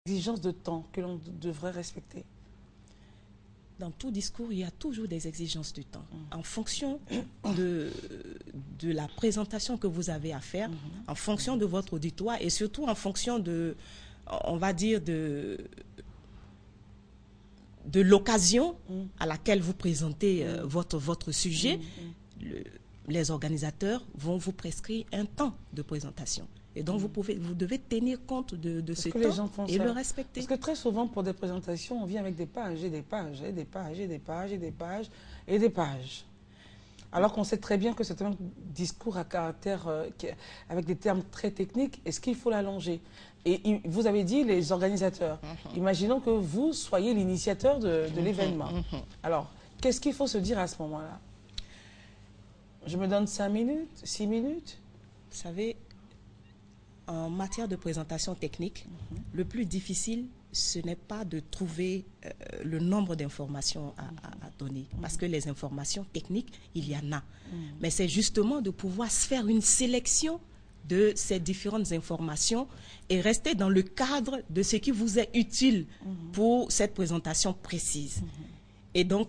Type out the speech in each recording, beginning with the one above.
Exigences de temps que l'on devrait respecter. Dans tout discours, il y a toujours des exigences de temps. En fonction de la présentation que vous avez à faire, en fonction de votre auditoire et surtout en fonction de, on va dire, de l'occasion à laquelle vous présentez votre sujet, les organisateurs vont vous prescrire un temps de présentation. Et donc, vous devez tenir compte de ce temps et le respecter. Parce que très souvent, pour des présentations, on vient avec des pages et des pages et des pages et des pages et des pages et des pages. Alors qu'on sait très bien que c'est un discours à caractère, avec des termes très techniques. Est-ce qu'il faut l'allonger? Et vous avez dit les organisateurs. Imaginons que vous soyez l'initiateur de l'événement. Alors, qu'est-ce qu'il faut se dire à ce moment-là? Je me donne 5 minutes, 6 minutes? Vous savez, en matière de présentation technique, le plus difficile, ce n'est pas de trouver le nombre d'informations à donner. Parce que les informations techniques, il y en a. Mais c'est justement de pouvoir se faire une sélection de ces différentes informations et rester dans le cadre de ce qui vous est utile pour cette présentation précise. Et donc,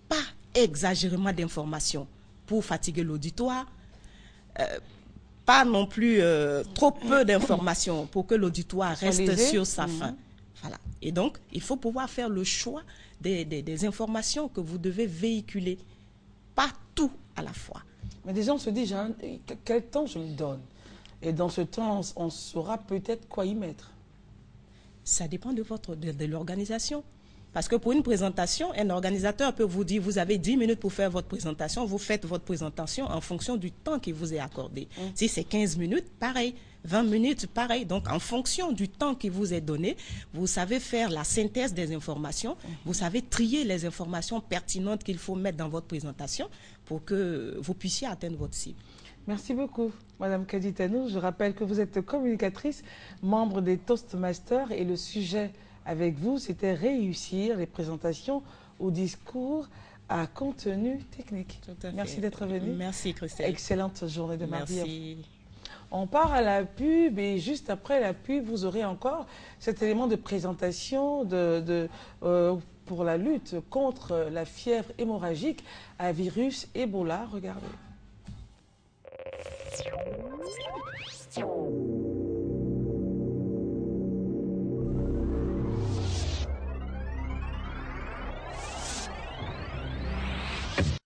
pas exagérément d'informations pour fatiguer l'auditoire, pas non plus trop peu d'informations pour que l'auditoire reste sur sa faim. Voilà. Et donc, il faut pouvoir faire le choix des informations que vous devez véhiculer, pas tout à la fois. Mais déjà, on se dit, quel temps je me donne? Et dans ce temps, on saura peut-être quoi y mettre. Ça dépend de l'organisation. Parce que pour une présentation, un organisateur peut vous dire, vous avez 10 minutes pour faire votre présentation, vous faites votre présentation en fonction du temps qui vous est accordé. Si c'est 15 minutes, pareil. 20 minutes, pareil. Donc, en fonction du temps qui vous est donné, vous savez faire la synthèse des informations, vous savez trier les informations pertinentes qu'il faut mettre dans votre présentation pour que vous puissiez atteindre votre cible. Merci beaucoup, Madame Kaditanou. Je rappelle que vous êtes communicatrice, membre des Toastmasters, et le sujet avec vous, c'était réussir les présentations au discours à contenu technique. Merci d'être venue. Merci, Christelle. Excellente journée de mardi. Merci. On part à la pub et juste après la pub, vous aurez encore cet élément de présentation pour la lutte contre la fièvre hémorragique à virus Ebola. Regardez.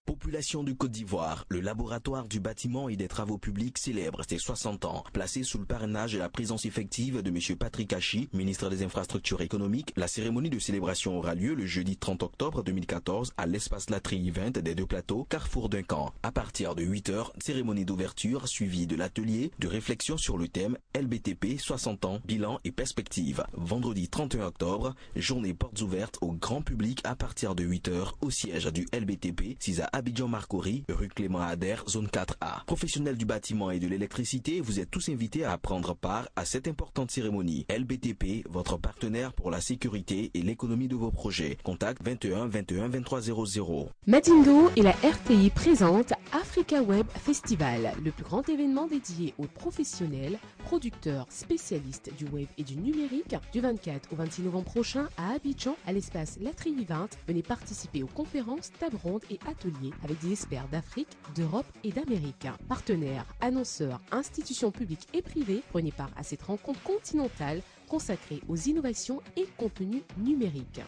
Population du Côte d'Ivoire, le laboratoire du bâtiment et des travaux publics célèbre ses 60 ans. Placé sous le parrainage et la présence effective de M. Patrick Hachi, ministre des Infrastructures économiques, la cérémonie de célébration aura lieu le jeudi 30 octobre 2014 à l'espace Latry 20 des Deux Plateaux, carrefour d'un camp. À partir de 8 h, cérémonie d'ouverture suivie de l'atelier de réflexion sur le thème LBTP 60 ans, bilan et perspective. Vendredi 31 octobre, journée portes ouvertes au grand public à partir de 8 h au siège du LBTP, 6 à Abidjan Marcory, rue Clément Ader, zone 4A. Professionnels du bâtiment et de l'électricité, vous êtes tous invités à prendre part à cette importante cérémonie. LBTP, votre partenaire pour la sécurité et l'économie de vos projets. Contact 21 21 23 00. Madindo et la RTI présentent Africa Web Festival, le plus grand événement dédié aux professionnels, producteurs, spécialistes du web et du numérique, du 24 au 26 novembre prochain à Abidjan, à l'espace Latry 20. Venez participer aux conférences, tables rondes et ateliers avec des experts d'Afrique, d'Europe et d'Amérique. Partenaires, annonceurs, institutions publiques et privées, prenez part à cette rencontre continentale consacrée aux innovations et contenus numériques.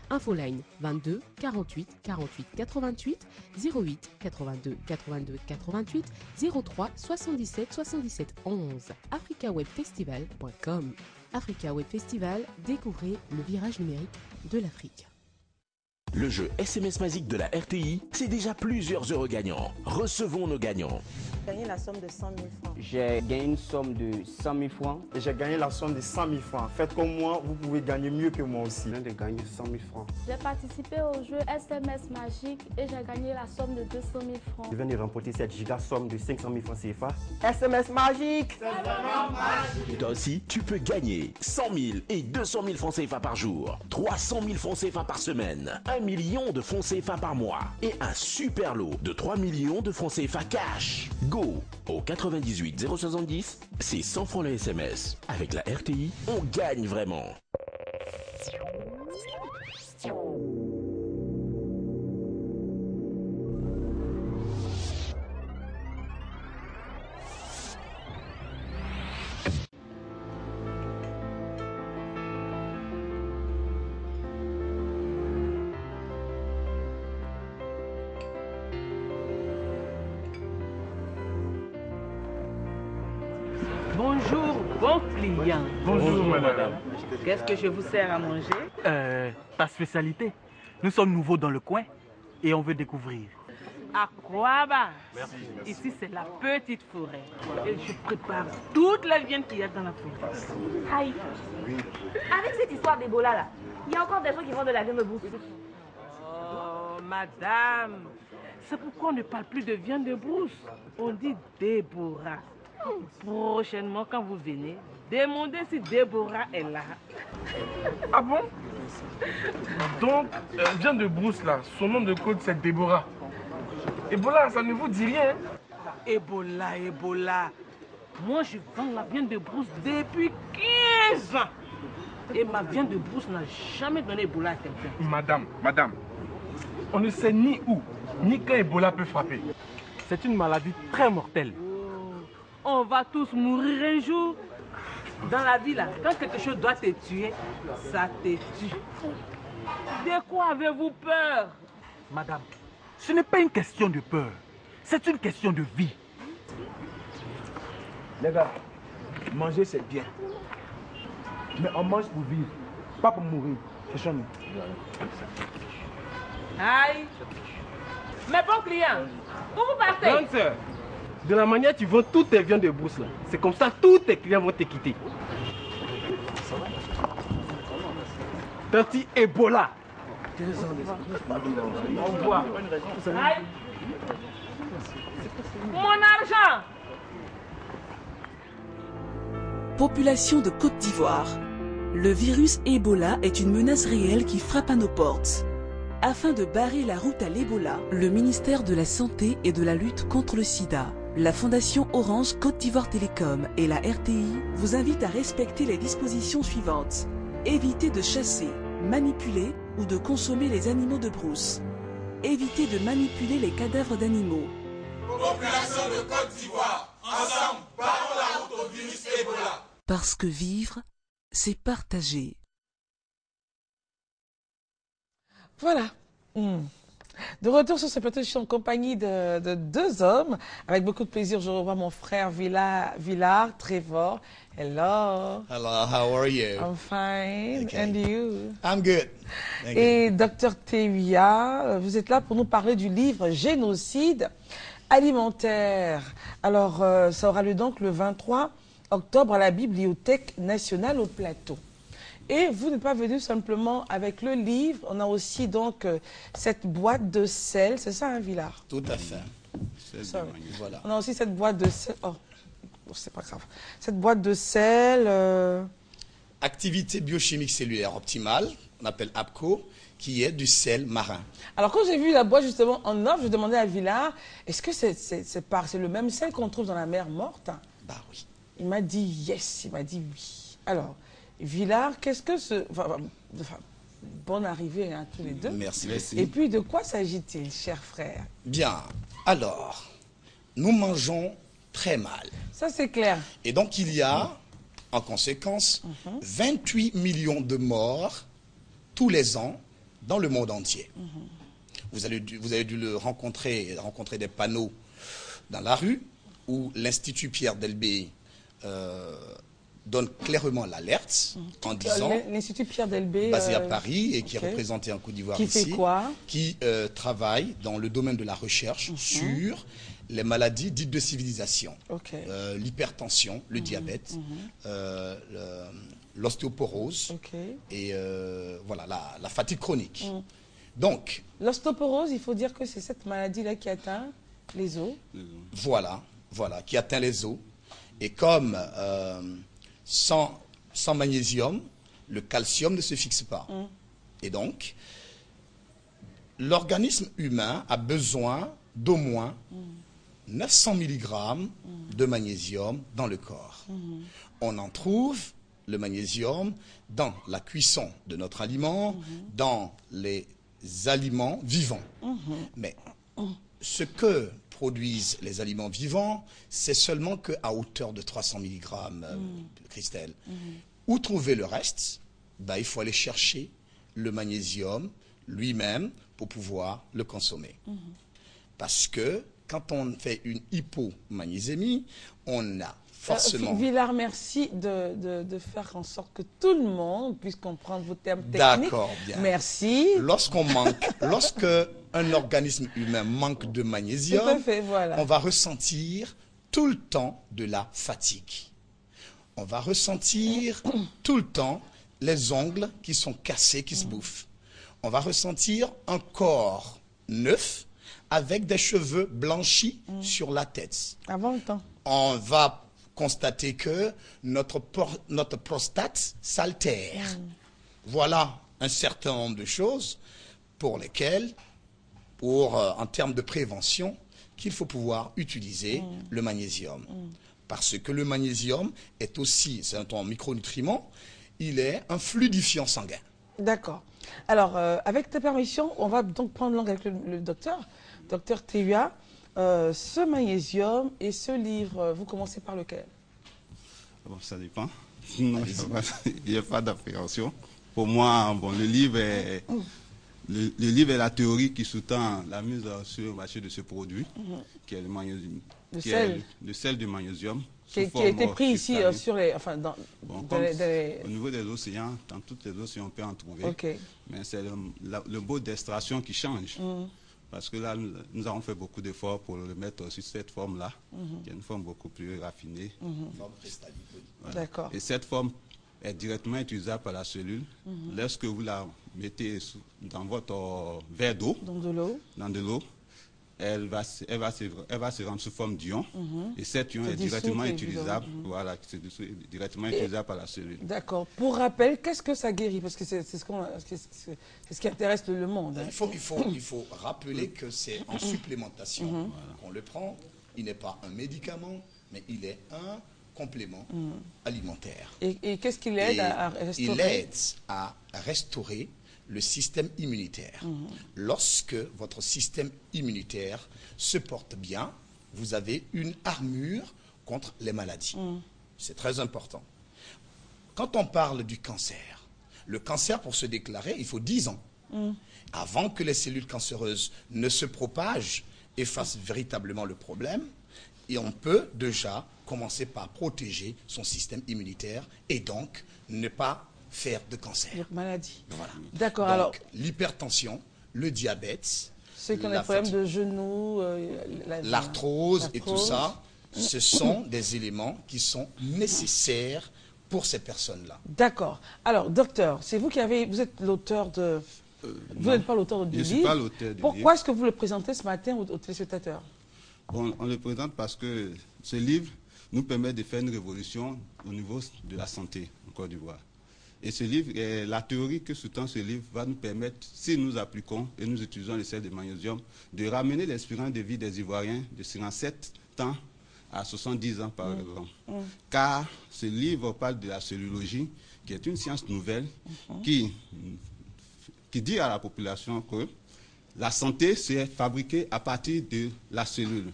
Infoline 22 48 48 88 08 82 82 88 03 77 77 11 africawebfestival.com. Africa Web Festival, découvrez le virage numérique de l'Afrique. Le jeu SMS Magique de la RTI, c'est déjà plusieurs heureux gagnants. Recevons nos gagnants. J'ai gagné la somme de 100 000 francs. J'ai gagné une somme de 100 000 francs. Et j'ai gagné la somme de 100 000 francs. Faites comme moi, vous pouvez gagner mieux que moi aussi. Je viens de gagner 100 000 francs. J'ai participé au jeu SMS Magique et j'ai gagné la somme de 200 000 francs. Je viens de remporter cette giga somme de 500 000 francs CFA. SMS Magique! C'est vraiment magique! Toi aussi, tu peux gagner 100 000 et 200 000 francs CFA par jour, 300 000 francs CFA par semaine, 1 million de francs CFA par mois et un super lot de 3 millions de francs CFA cash. Go au 98 070, c'est 100 francs le SMS. Avec la RTI, on gagne vraiment. Bonjour, bon client. Bonjour, madame. Qu'est-ce que je vous sers à manger? Ta spécialité. Nous sommes nouveaux dans le coin et on veut découvrir. Aquaba. Merci. Ici, c'est la petite forêt. Et je prépare toute la viande qu'il y a dans la forêt. Aïe. Avec cette histoire d'Ebola là, il y a encore des gens qui vendent de la viande de brousse. Oh, madame. C'est pourquoi on ne parle plus de viande de brousse. On dit Déborah. Prochainement, quand vous venez, demandez si Déborah est là. Ah bon? Donc, viande de brousse là, son nom de code c'est Déborah. Ebola, ça ne vous dit rien? Ebola, Ebola. Moi, je vends la viande de brousse depuis 15 ans. Et ma viande de brousse n'a jamais donné Ebola à quelqu'un. Madame, on ne sait ni où, ni quand Ebola peut frapper. C'est une maladie très mortelle. On va tous mourir un jour. Dans la vie, là, quand quelque chose doit te tuer, ça te tue. De quoi avez-vous peur? Madame, ce n'est pas une question de peur. C'est une question de vie. Les gars, manger c'est bien. Mais on mange pour vivre, pas pour mourir. C'est chez nous. Aïe. Mais bon client, où vous partez? Grande sœur, de la manière tu vends toutes tes viandes de brousse là, c'est comme ça tous tes clients vont te quitter. Petit Ebola. Au revoir. Aïe. Mon argent. Population de Côte d'Ivoire. Le virus Ebola est une menace réelle qui frappe à nos portes. Afin de barrer la route à l'Ebola, le ministère de la Santé et de la lutte contre le sida, la Fondation Orange Côte d'Ivoire Télécom et la RTI vous invitent à respecter les dispositions suivantes. Évitez de chasser, manipuler ou de consommer les animaux de brousse. Évitez de manipuler les cadavres d'animaux. Population de Côte d'Ivoire, ensemble, barrons la route au virus Ebola. Parce que vivre, c'est partager. Voilà. De retour sur ce plateau, je suis en compagnie de deux hommes. Avec beaucoup de plaisir, je revois mon frère Villard Trevor. Hello. Hello, how are you? I'm fine. Okay. And you? I'm good. Thank Et you. Dr Tewia, vous êtes là pour nous parler du livre Génocide alimentaire. Alors, ça aura lieu donc le 23 octobre à la Bibliothèque nationale au Plateau. Et vous n'êtes pas venu simplement avec le livre, on a aussi donc cette boîte de sel, c'est ça, hein, Villard? Tout à fait. Voilà. On a aussi cette boîte de sel, oh, c'est pas grave. Cette boîte de sel... Activité biochimique cellulaire optimale, on appelle APCO, qui est du sel marin. Alors quand j'ai vu la boîte justement en offre, je demandais à Villard, est-ce que c'est le même sel qu'on trouve dans la mer morte? Bah oui. Il m'a dit yes, il m'a dit oui. Alors... Villard, qu'est-ce que ce... bonne arrivée à tous les deux. Merci. Et puis, de quoi s'agit-il, cher frère? Bien. Alors, nous mangeons très mal. Ça, c'est clair. Et donc, il y a, en conséquence, 28 millions de morts tous les ans dans le monde entier. Vous avez dû le rencontrer des panneaux dans la rue où l'Institut Pierre Delbé donne clairement l'alerte en disant... L'Institut Pierre Delbé... basé à Paris et qui est représenté en Côte d'Ivoire ici. Qui fait quoi? Qui travaille dans le domaine de la recherche sur les maladies dites de civilisation. L'hypertension, le diabète, l'ostéoporose et voilà, la fatigue chronique. Donc... L'ostéoporose, il faut dire que c'est cette maladie-là qui atteint les os. Voilà, qui atteint les os. Et comme... sans magnésium, le calcium ne se fixe pas. Et donc, l'organisme humain a besoin d'au moins 900 mg de magnésium dans le corps. On en trouve le magnésium dans la cuisson de notre aliment, dans les aliments vivants. Mais ce que produisent les aliments vivants, c'est seulement qu'à hauteur de 300 mg, Christelle. Où trouver le reste? Il faut aller chercher le magnésium lui-même pour pouvoir le consommer. Parce que quand on fait une hypomagnésémie, on a forcément... Villard, merci de faire en sorte que tout le monde puisse comprendre vos termes techniques. D'accord, bien. Merci. Lorsque un organisme humain manque de magnésium, tout à fait, voilà, on va ressentir tout le temps de la fatigue. On va ressentir tout le temps les ongles qui sont cassés, qui se bouffent. On va ressentir un corps neuf avec des cheveux blanchis sur la tête. Avant le temps. On va constater que notre prostate s'altère. Voilà un certain nombre de choses pour lesquelles, en termes de prévention, qu'il faut pouvoir utiliser le magnésium. Parce que le magnésium est aussi, c'est un micronutriment, il est un fluidifiant sanguin. D'accord. Alors, avec ta permission, on va donc prendre langue avec le docteur Tehua. Ce magnésium et ce livre, vous commencez par lequel? Bon, ça dépend. Non, il n'y a pas d'appréhension. Pour moi, bon, le livre est la théorie qui sous-tend la mise sur le marché de ce produit, qui est le magnésium. Le sel du magnésium. Qui a été pris ici sur les... Enfin, au niveau des océans, dans toutes les océans, on peut en trouver. Mais c'est le mode d'extraction qui change. Parce que là, nous avons fait beaucoup d'efforts pour le mettre sur cette forme-là, qui est une forme beaucoup plus raffinée. Forme cristalline. Voilà. Et cette forme est directement utilisable par la cellule. Lorsque vous la mettez dans votre verre d'eau, dans de l'eau, elle va se rendre sous forme d'ion. Et cet ion est directement utilisable. Voilà, c'est directement utilisable par la cellule. D'accord. Pour rappel, qu'est-ce que ça guérit? Parce que c'est ce qui intéresse le monde. Hein. Il faut rappeler que c'est en supplémentation qu'on le prend. Il n'est pas un médicament, mais il est un complément alimentaire. Et qu'est-ce qu'il aide à restaurer? Il aide à restaurer le système immunitaire. Lorsque votre système immunitaire se porte bien, vous avez une armure contre les maladies. C'est très important. Quand on parle du cancer, le cancer, pour se déclarer, il faut 10 ans. Avant que les cellules cancéreuses ne se propagent et fassent véritablement le problème, et on peut déjà commencer par protéger son système immunitaire et donc ne pas faire de cancer. Maladie. Voilà. D'accord. Alors, l'hypertension, le diabète, ceux qui ont des problèmes de genoux, l'arthrose et tout ça, ce sont des éléments qui sont nécessaires pour ces personnes-là. D'accord. Alors, docteur, c'est vous vous êtes l'auteur de... vous n'êtes pas l'auteur du livre. Je ne suis pas l'auteur du livre. Pourquoi est-ce que vous le présentez ce matin aux téléspectateurs? Bon, on le présente parce que ce livre nous permet de faire une révolution au niveau de la santé en Côte d'Ivoire. Et ce livre, la théorie que sous-tend ce livre va nous permettre, si nous appliquons et nous utilisons le sel de magnésium, de ramener l'espérance de vie des Ivoiriens de 57 ans à 70 ans par exemple. Car ce livre parle de la cellulologie, qui est une science nouvelle qui dit à la population que la santé, c'est fabriqué à partir de la cellule.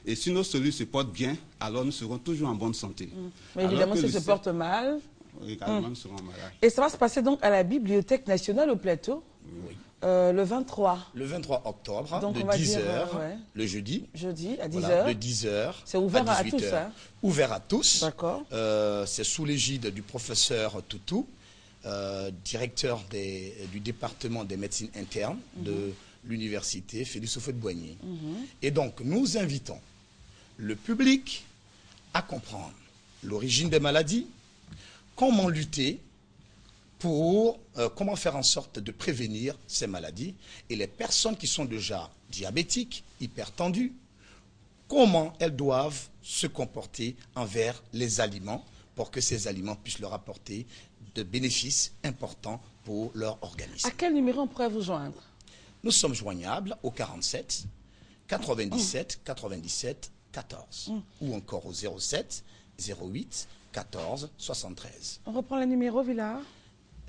Et si nos cellules se portent bien, alors nous serons toujours en bonne santé. Mais évidemment, si elles se portent mal... également, nous serons malades. Et ça va se passer donc à la Bibliothèque nationale au Plateau, le 23. Le 23 octobre, donc, de 10h, le jeudi. Jeudi, à 10h. Voilà, de 10h c'est ouvert à 18h. tous. Ouvert à tous. D'accord. C'est sous l'égide du professeur Toutou, directeur du département des médecines internes de l'université Félix Houphouët-Boigny. Et donc, nous invitons le public à comprendre l'origine des maladies, comment lutter comment faire en sorte de prévenir ces maladies, et les personnes qui sont déjà diabétiques, hypertendues, comment elles doivent se comporter envers les aliments pour que ces aliments puissent leur apporter de bénéfices importants pour leur organisme. À quel numéro on pourrait vous joindre? Nous sommes joignables au 47 97 97 14 ou encore au 07 08 14 73. On reprend le numéro, Villa.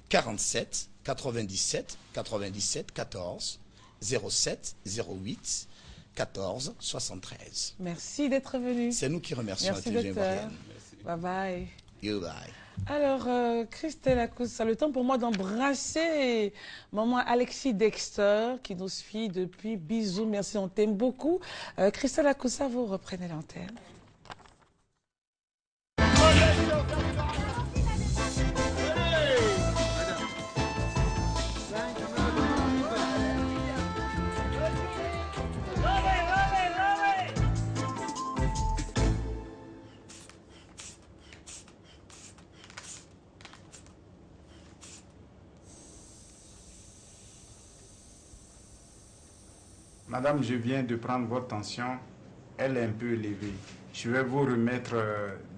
47 97 97 14 07 08 14 73. Merci d'être venu. C'est nous qui remercions Merci, la télévision docteur. ivoirienne. Bye bye. Goodbye. Alors, Christelle Akoussa, le temps pour moi d'embrasser maman Alexis Dexter qui nous suit depuis. Bisous, merci, on t'aime beaucoup. Christelle Akoussa, vous reprenez l'antenne. Madame, je viens de prendre votre tension. Elle est un peu élevée. Je vais vous remettre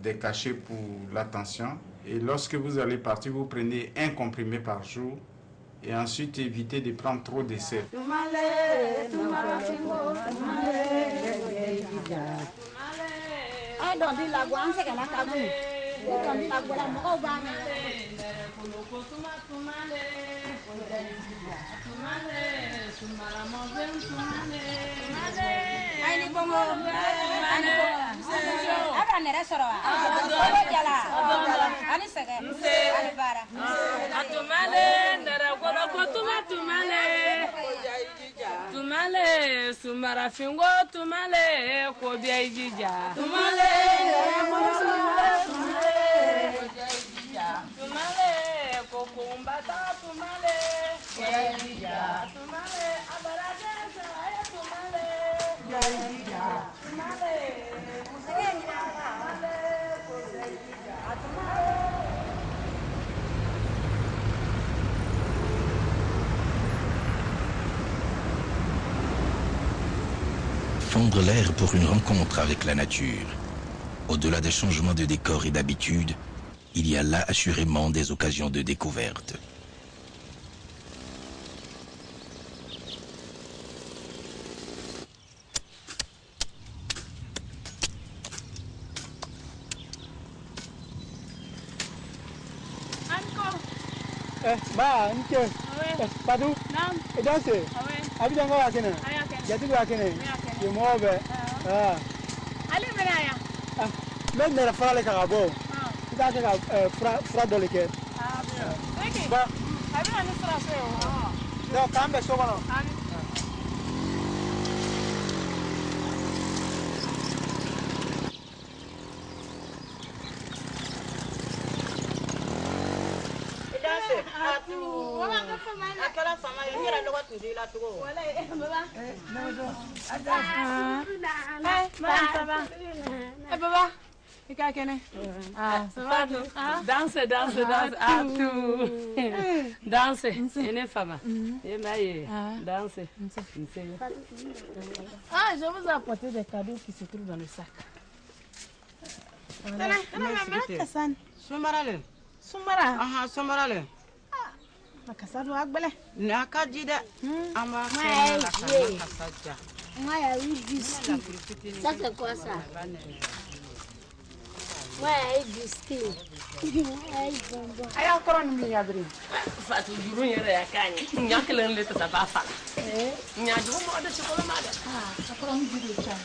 des cachets pour la tension. Et lorsque vous allez partir, vous prenez un comprimé par jour. Et ensuite, évitez de prendre trop d'essais. Tumale, sumara fingo, tumale, kobia ijija. Tumale, tumale, kokumbata, tumale, kobia ijija. Tumale, abarade, saya, tumale, kobia ijija. Tumale, Fondre l'air pour une rencontre avec la nature. Au-delà des changements de décor et d'habitude, il y a là assurément des occasions de découverte. Ba, nke. Padu. Nam. Edanse. Abi jango akene. Jati ko akene. Ye mobe. Ah. Ale menaya. Ah. Men ne fara le kagabo. Ita ka fra dole ke. Ah, bien. Ba. Abi na ni fra se o. No, kambe so kono. Danse, danse, danse. Danse. Une femme. Danse. Ah, je vous ai apporté des cadeaux qui se trouvent dans le sac. Sumarale. Sumara. Aha, sumarale. Makasado agbele. Na kajide. Ama kasaja. Maya biscuit. Ça c'est quoi ça? Ouais, biscuit. Ay encore ni yabri. Fatu juru yere yakani. Nyakelen le tata ba fa. Nyaju mo de chokola mada. Ah, encore ni juru cha.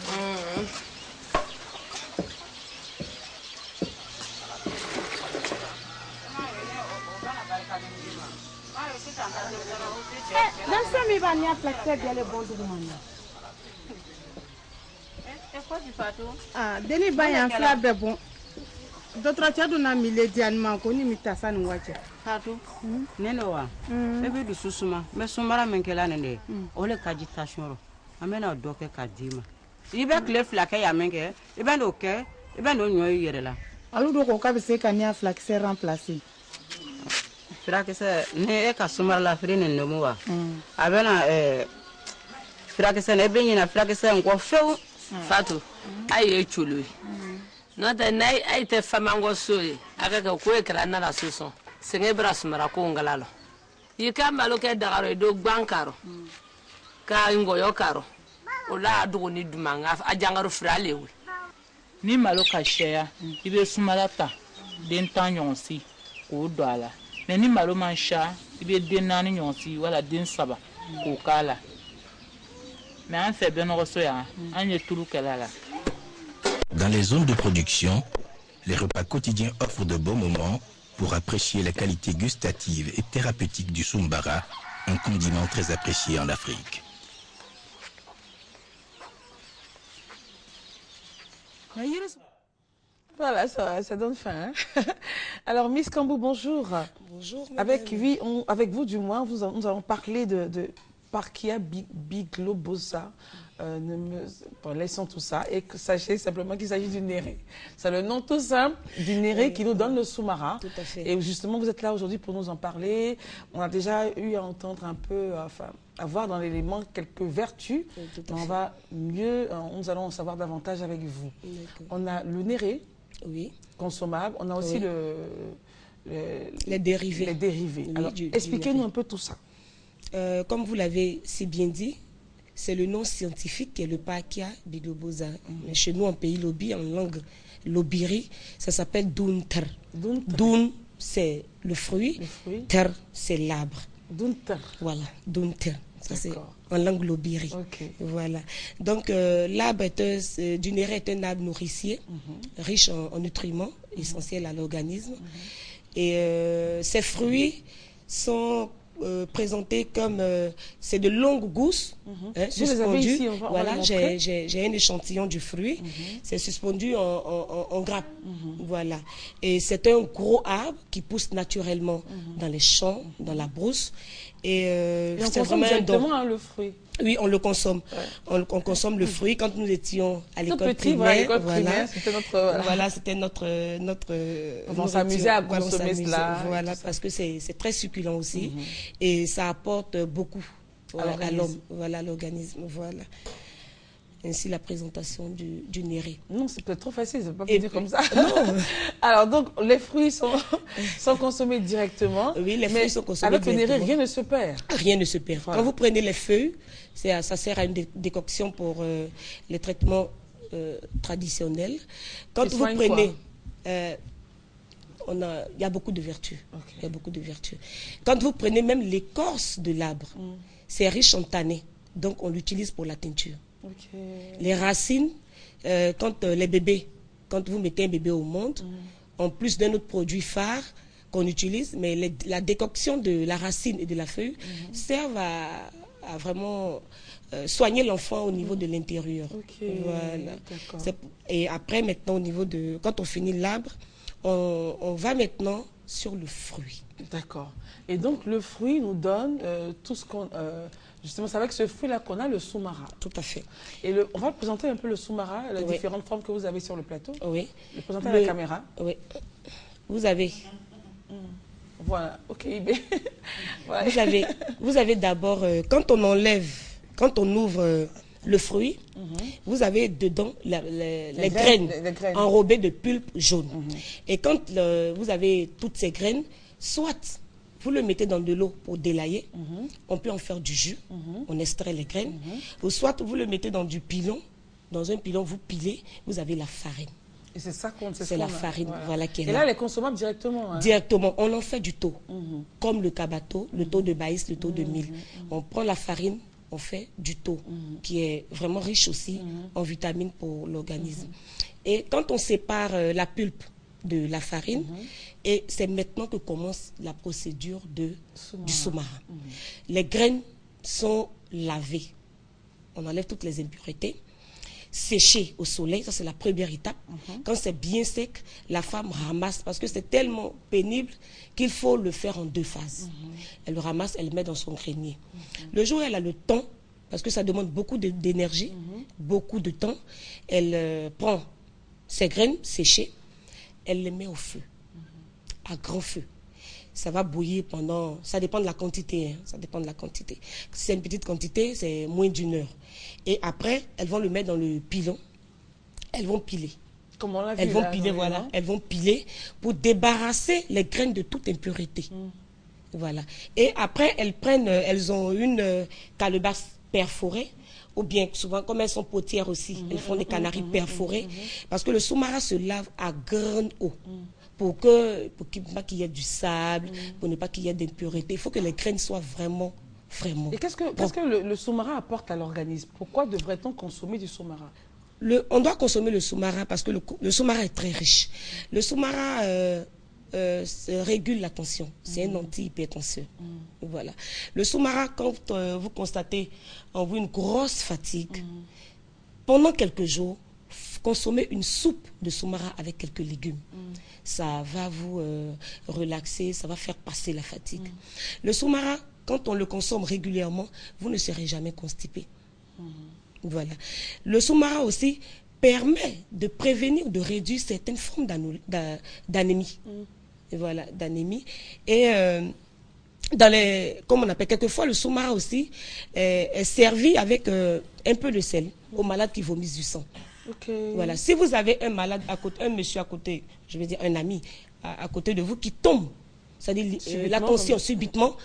Dans ce mi va n'y a plaqué bien le bon de moi. Et quoi du fatou? Ah, deni ba yan fla be bon. D'autres tu na mille dianement ko ni mitasa ni wacha. Fatou. Nene wa. Ebe du susuma. Me sumara menkela nende. Ole kajitation. Amena doke kadima. Ibe kle flake ya menke. Ibe no ke. Ibe no nyo yere la. Alu do ko ka be se ka ni a flake se remplacer. Firakise ne e ka sumara la frine no wa. Abena firakise ne be nyina firakise nko few. Fatou. Aye chulu. No da nai ai te famango soye. Aga ko ekra na la soson. Senge brasmara ko ngalalo. Yika malo ke dagaro do gbankaro. Ka ngoyo karo. Ola adugo ni dumanga ajangaro fralewe. Ni malo ka share ibe sumala ta den tan ɲɔgɔn si k'o don a la mɛ ni malo man sa I bɛ den 4 ɲɔgɔn si wala den 7 k'o k'a la mɛ an fɛ bɛnɔgɔso yan an ye tulu kɛla la. Dans les zones de production, les repas quotidiens offrent de bons moments pour apprécier la qualité gustative et thérapeutique du soumbara, un condiment très apprécié en Afrique. Voilà, ça donne faim. Hein. Alors, Miss Kambou, bonjour. Bonjour. Avec vous, du moins, nous allons parler de Parkia Biglobosa. Laissons tout ça et sachez simplement qu'il s'agit du néré. C'est le nom tout simple du néré qui nous donne le soumara. Tout à fait. Et justement, vous êtes là aujourd'hui pour nous en parler. On a déjà eu à entendre un peu, à voir dans l'élément quelques vertus. On va mieux, nous allons en savoir davantage avec vous. On a le néré, consommable. On a aussi les dérivés. Les dérivés. Oui, alors, expliquez-nous un peu tout ça. Comme vous l'avez si bien dit, c'est le nom scientifique qui est le Parkia Biglobosa. Mais chez nous, en pays Lobi, en langue lobiri, ça s'appelle Dunter. Dun, c'est le fruit. Ter, c'est l'arbre. Dunter. Voilà, Dunter. Ça, c'est en langue lobiri. Voilà. Donc, l'arbre du néré est un arbre nourricier, riche en nutriments, essentiels à l'organisme. Et ces fruits sont présentés comme c'est de longues gousses suspendues. Ici, voilà, j'ai un échantillon du fruit. C'est suspendu en grappe. Voilà. Et c'est un gros arbre qui pousse naturellement dans les champs, dans la brousse. Et on consomme directement le fruit. Oui, on le consomme. Ouais. On consomme le fruit. Quand nous étions à l'école primaire, c'était notre on s'amusait à consommer cela. Voilà, parce que c'est très succulent aussi. Et ça apporte beaucoup à l'homme, voilà, à l'organisme. Voilà. Ainsi la présentation du néré. Non, c'est peut-être trop facile, je ne peux pas vous dire comme ça. Non. Alors, donc, les fruits sont consommés directement. Oui, les fruits sont consommés avec le néré, rien ne se perd. Rien ne se perd. Voilà. Quand vous prenez les feuilles, ça sert à une décoction pour les traitements traditionnels. Quand vous prenez... il y a beaucoup de vertus. Il y a beaucoup de vertus. Quand vous prenez même l'écorce de l'arbre, c'est riche en tannin. Donc, on l'utilise pour la teinture. Les racines, quand les bébés, quand vous mettez un bébé au monde, en plus d'un autre produit phare qu'on utilise, mais la décoction de la racine et de la feuille servent à vraiment soigner l'enfant au niveau de l'intérieur. Voilà. Et après, maintenant, au niveau de... Quand on finit l'arbre, on va maintenant sur le fruit. D'accord. Et donc, le fruit nous donne tout ce qu'on... justement, c'est avec ce fruit-là qu'on a le soumara. Tout à fait. Et on va présenter un peu le soumara, les différentes formes que vous avez sur le plateau. Oui. Le présenter à la caméra. Oui. Vous avez... Voilà, ok. Voilà. Vous avez d'abord, quand on ouvre le fruit, vous avez dedans les graines enrobées de pulpe jaune. Et quand vous avez toutes ces graines, soit vous le mettez dans de l'eau pour délayer, on peut en faire du jus, on extrait les graines, ou soit vous le mettez dans du pilon, dans un pilon vous pilez, vous avez la farine. Et c'est ça qu'on sait. C'est la farine, voilà qui est là. Et là, elle est consommable directement. Hein. Directement, on en fait du taux, comme le kabato, le taux de maïs, le taux de mil. On prend la farine, on fait du taux, qui est vraiment riche aussi en vitamines pour l'organisme. Et quand on sépare la pulpe de la farine, et c'est maintenant que commence la procédure du soumara. Les graines sont lavées, on enlève toutes les impuretés, séchées au soleil, ça c'est la première étape. Quand c'est bien sec, la femme ramasse, parce que c'est tellement pénible qu'il faut le faire en 2 phases. Elle le ramasse, elle le met dans son grenier. Le jour où elle a le temps, parce que ça demande beaucoup d'énergie, beaucoup de temps, elle prend ses graines séchées, elle les met au feu, à grand feu. Ça va bouillir pendant... Ça dépend de la quantité. Hein, ça dépend de la quantité. Si c'est une petite quantité, c'est moins d'1 heure. Et après, elles vont le mettre dans le pilon. Elles vont piler. Comme on l'a vu, elles vont piler, voilà. Elles vont piler pour débarrasser les graines de toute impureté. Voilà. Et après, elles ont une calebasse perforée. Ou bien, souvent, comme elles sont potières aussi, elles font des canaries perforées. Parce que le soumara se lave à grande eau pour pas qu'il y ait du sable, pour ne pas qu'il y ait d'impuretés. Il faut que les graines soient vraiment. Et qu'est-ce que le sous-marin apporte à l'organisme? Pourquoi devrait-on consommer du sous-marin? On doit consommer le sous-marin parce que le sous-marin est très riche. Le sous-marin régule la tension. C'est un anti-hypertenseur. Voilà. Le sous-marin, quand vous constatez en vous une grosse fatigue, pendant quelques jours, consommez une soupe de sous-marin avec quelques légumes. Ça va vous relaxer, ça va faire passer la fatigue. Le sous-marin, quand on le consomme régulièrement, vous ne serez jamais constipé. Voilà. Le sous-marin aussi permet de prévenir ou de réduire certaines formes d'anémie. Voilà, d'anémie. Et comme on appelle quelquefois, le sous-marin aussi est servi avec un peu de sel aux malades qui vomissent du sang. Voilà. Si vous avez un malade à côté, un monsieur à côté, je veux dire un ami à côté de vous qui tombe, c'est-à-dire la tension subitement,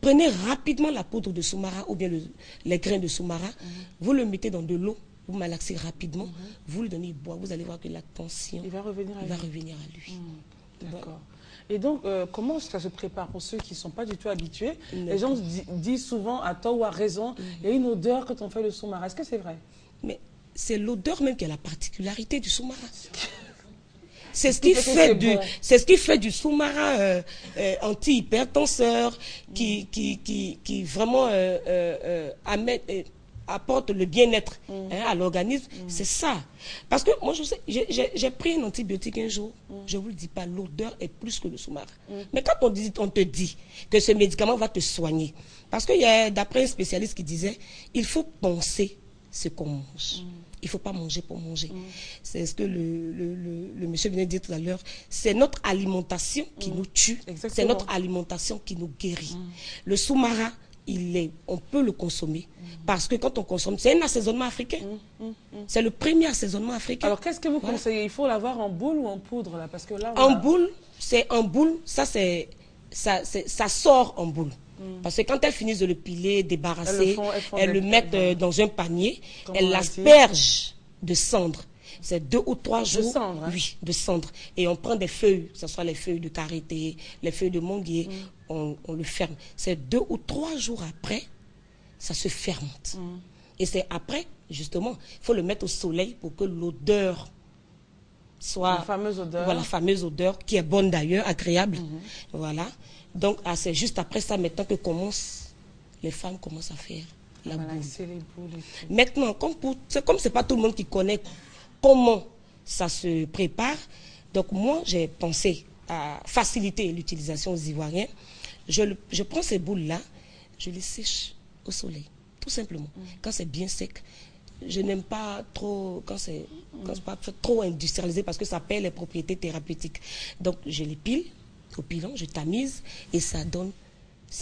prenez rapidement la poudre de sous-marin ou bien les grains de sous-marin, vous le mettez dans de l'eau, vous malaxez rapidement, vous lui donnez boire, vous allez voir que la tension va revenir à lui. D'accord. Et donc, comment ça se prépare pour ceux qui ne sont pas du tout habitués? Les gens disent souvent, à tort ou à raison, il y a une odeur quand on fait le sous-marin. Est-ce que c'est vrai? Mais c'est l'odeur même qui est la particularité du sous-marin. C'est ce qui fait du sous-marin anti-hypertenseur, qui vraiment apporte le bien-être à l'organisme. C'est ça. Parce que moi, je sais, j'ai pris un antibiotique un jour, je ne vous le dis pas, l'odeur est plus que le sous-marin. Mais quand on te dit que ce médicament va te soigner, parce qu'il y a, d'après un spécialiste qui disait, il faut penser ce qu'on mange. Il ne faut pas manger pour manger. C'est ce que le monsieur venait de dire tout à l'heure. C'est notre alimentation qui nous tue. C'est notre alimentation qui nous guérit. Le sous-marin, on peut le consommer. Parce que quand on consomme, c'est un assaisonnement africain. C'est le premier assaisonnement africain. Alors, qu'est-ce que vous conseillez? Il faut l'avoir en boule ou en poudre là? Parce que là, boule, c'est en boule. Ça sort en boule. Parce que quand elles finissent de le piler, débarrasser, elles le mettent dans un panier, elles l'aspergent de cendre. C'est 2 ou 3 jours. De cendre, hein? Oui, de cendre. Et on prend des feuilles, que ce soit les feuilles de karité, les feuilles de manguier, on le ferme. C'est 2 ou 3 jours après, ça se fermente. Et c'est après, justement, il faut le mettre au soleil pour que l'odeur soit... La fameuse odeur. Voilà, la fameuse odeur, qui est bonne d'ailleurs, agréable. Voilà. Donc, c'est juste après ça, maintenant que les femmes commencent à faire la boule. Les boules. Maintenant, comme c'est pas tout le monde qui connaît comment ça se prépare, donc moi, j'ai pensé à faciliter l'utilisation aux Ivoiriens. Je prends ces boules-là, je les sèche au soleil, tout simplement. Quand c'est bien sec, je n'aime pas trop, quand c'est pas trop industrialisé parce que ça perd les propriétés thérapeutiques. Donc, je les pile. Au pilon, je tamise et ça donne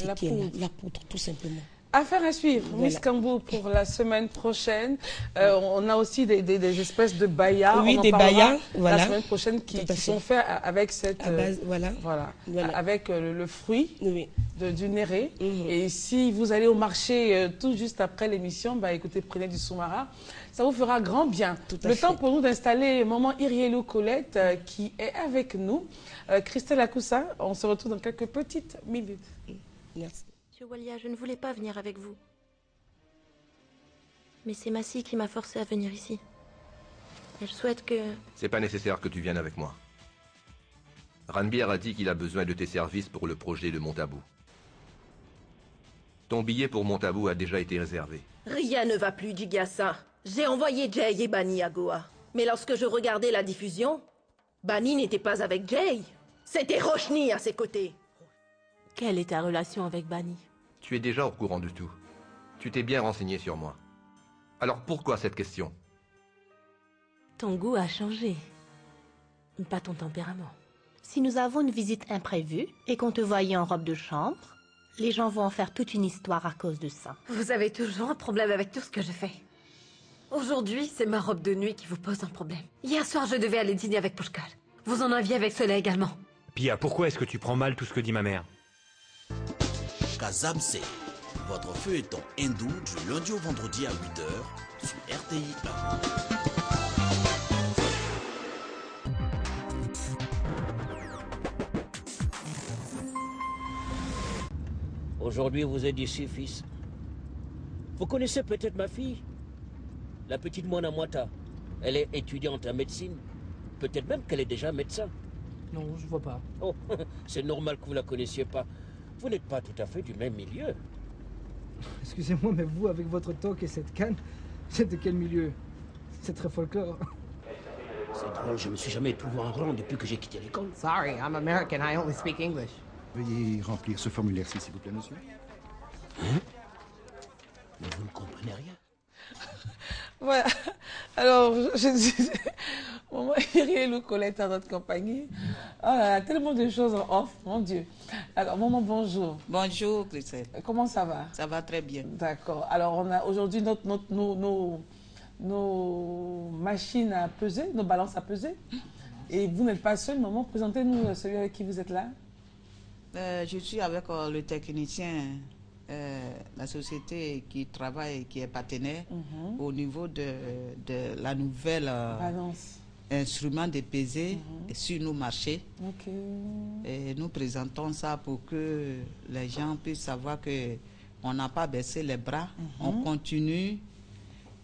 la poudre, tout simplement. Affaire à suivre, voilà. Miss Kambou, pour la semaine prochaine. On a aussi des espèces de bayas. Oui, des bayas, voilà. La semaine prochaine qui sont faits avec cette... voilà. Avec le fruit du néré. Et si vous allez au marché tout juste après l'émission, écoutez, prenez du sous-marin. Ça vous fera grand bien. Le temps pour nous d'installer maman Irielou Colette qui est avec nous. Christelle Akoussa, on se retrouve dans quelques petites minutes. Merci. Monsieur Walia, je ne voulais pas venir avec vous. Mais c'est Massi qui m'a forcé à venir ici. Elle souhaite que... C'est pas nécessaire que tu viennes avec moi. Ranbir a dit qu'il a besoin de tes services pour le projet de Montabou. Ton billet pour Montabou a déjà été réservé. Rien ne va plus, Jigasa. J'ai envoyé Jay et Bani à Goa. Mais lorsque je regardais la diffusion, Bani n'était pas avec Jay. C'était Roshni à ses côtés. Quelle est ta relation avec Bani? Tu es déjà au courant de tout. Tu t'es bien renseigné sur moi. Alors pourquoi cette question? Ton goût a changé. Pas ton tempérament. Si nous avons une visite imprévue et qu'on te voyait en robe de chambre, les gens vont en faire toute une histoire à cause de ça. Vous avez toujours un problème avec tout ce que je fais. Aujourd'hui, c'est ma robe de nuit qui vous pose un problème. Hier soir, je devais aller dîner avec Pushkal. Vous en aviez avec cela également. Pia, pourquoi est-ce que tu prends mal tout ce que dit ma mère? Kazamse, votre feuilleton hindou du lundi au vendredi à 8h sur RTI 1. Aujourd'hui, vous êtes ici, fils. Vous connaissez peut-être ma fille, la petite Mona Mwata. Elle est étudiante en médecine. Peut-être même qu'elle est déjà médecin. Non, je vois pas. Oh, c'est normal que vous la connaissiez pas. Vous n'êtes pas tout à fait du même milieu. Excusez-moi, mais vous, avec votre toque et cette canne, c'est de quel milieu? C'est très folklore. C'est drôle, je me suis jamais trouvé en rang depuis que j'ai quitté l'école. Sorry, I'm American. I only speak English. Veuillez remplir ce formulaire-ci, s'il vous plaît, monsieur. Hein? Mais vous ne comprenez rien. Voilà. Alors, je disais, maman Iriel ou Colette à notre compagnie. Oh là là, tellement de choses en off, mon Dieu. Alors, maman, bonjour. Bonjour, Christelle. Comment ça va? Ça va très bien. D'accord. Alors, on a aujourd'hui nos machines à peser, nos balances à peser. Et vous n'êtes pas seul, maman. Présentez-nous celui avec qui vous êtes là. Je suis avec le technicien, la société qui travaille, qui est partenaire au niveau de la nouvelle instrument de peser sur nos marchés. Okay. Et nous présentons ça pour que les gens puissent savoir qu'on n'a pas baissé les bras, on continue.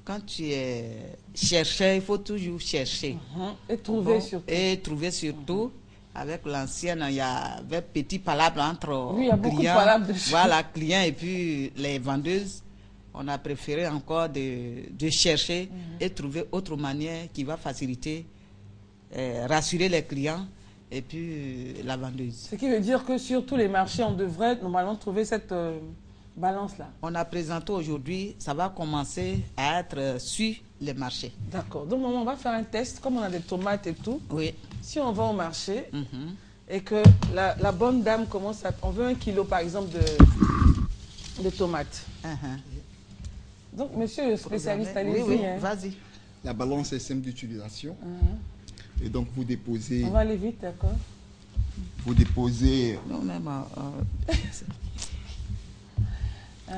Quand tu es chercheur, il faut toujours chercher. Et trouver surtout. Et trouver surtout. Avec l'ancienne, il y avait petit palabre entre oui, il y a beaucoup de palabres dessus. Voilà, clients et puis les vendeuses. On a préféré encore de chercher et trouver autre manière qui va faciliter, rassurer les clients et puis la vendeuse. Ce qui veut dire que sur tous les marchés, on devrait normalement trouver cette balance-là. On a présenté aujourd'hui, ça va commencer à être sur les marchés. D'accord. Donc, maman, on va faire un test, comme on a des tomates et tout. Oui. Si on va au marché et que la bonne dame commence à... On veut 1 kilo, par exemple, de tomates. Donc, monsieur le spécialiste, allez-y. Oui, vas-y. La balance est simple d'utilisation. Et donc, vous déposez... On va aller vite, d'accord. Vous déposez... Non, même...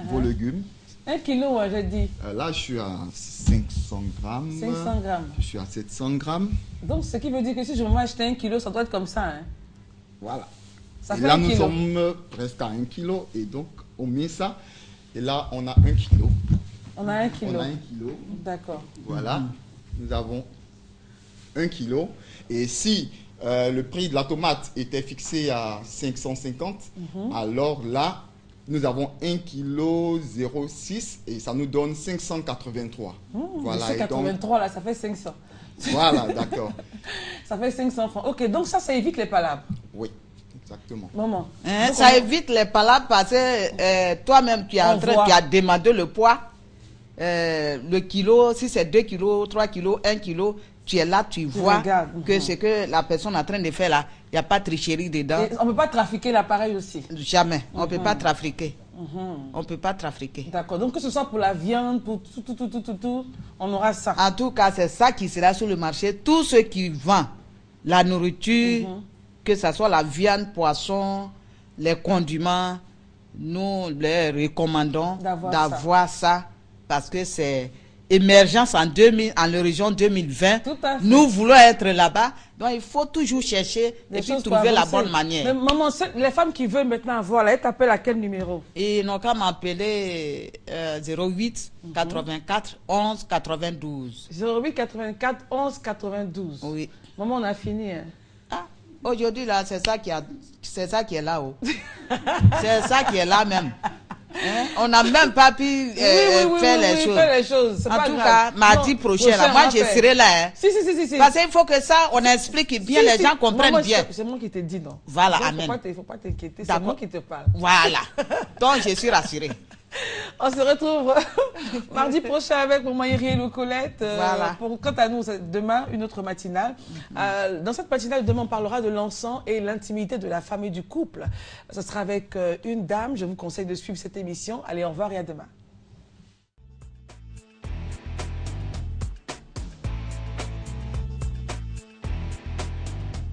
vos légumes. 1 kilo, j'ai dit. Là, je suis à 500 grammes. 500 grammes. Je suis à 700 grammes. Donc, ce qui veut dire que si je veux m'acheter 1 kilo, ça doit être comme ça. Hein? Voilà. Ça et fait là, 1 nous kilo. sommes presque à 1 kilo. Et donc, on met ça. Et là, on a 1 kilo. On a 1 kilo. On a 1 kilo. D'accord. Voilà. Nous avons 1 kilo. Et si le prix de la tomate était fixé à 550, alors là, nous avons 1,06 kg et ça nous donne 583. Voilà. 583, là, ça fait 500. Voilà, d'accord. Ça fait 500 francs. Ok, donc ça évite les palabres. Oui, exactement. Maman. Ça évite les palabres parce que toi-même, tu es en train, tu as demandé le poids. Le kilo, si c'est 2 kilos, 3 kilos, 1 kilo, tu es là, tu vois que ce que la personne est en train de faire là, il n'y a pas de tricherie dedans. Et on ne peut pas trafiquer l'appareil aussi. Jamais. On ne peut pas trafiquer. On ne peut pas trafiquer. D'accord. Donc que ce soit pour la viande, pour tout, on aura ça. En tout cas, c'est ça qui sera sur le marché. Tout ce qui vend la nourriture, que ce soit la viande, poisson, les condiments, nous les recommandons d'avoir ça parce que c'est émergence en l'horizon 2020. Nous voulons être là-bas. Donc, il faut toujours chercher et puis trouver la bonne manière. Mais maman, les femmes qui veulent maintenant avoir, là, elles t'appellent à quel numéro? Ils n'ont qu'à m'appeler 08 84 11 92. 08 84 11 92. Oui. Maman, on a fini. Hein. Ah, aujourd'hui, là, c'est ça qui est là-haut. C'est ça qui est là même. Hein? On n'a même pas pu faire les choses. En tout cas, mardi prochain, là, moi je serai là. Hein? Si. Parce qu'il faut que ça, on explique bien, les gens comprennent bien. C'est moi qui te dis non. Voilà, donc, amen. Il ne faut pas t'inquiéter, c'est moi qui te parle. Voilà. Donc je suis rassurée. On se retrouve mardi prochain avec maman Iriel ou Colette. Voilà. Quant à nous, demain, une autre matinale. Dans cette matinale, demain, on parlera de l'encens et l'intimité de la femme et du couple. Ce sera avec une dame. Je vous conseille de suivre cette émission. Allez, au revoir et à demain.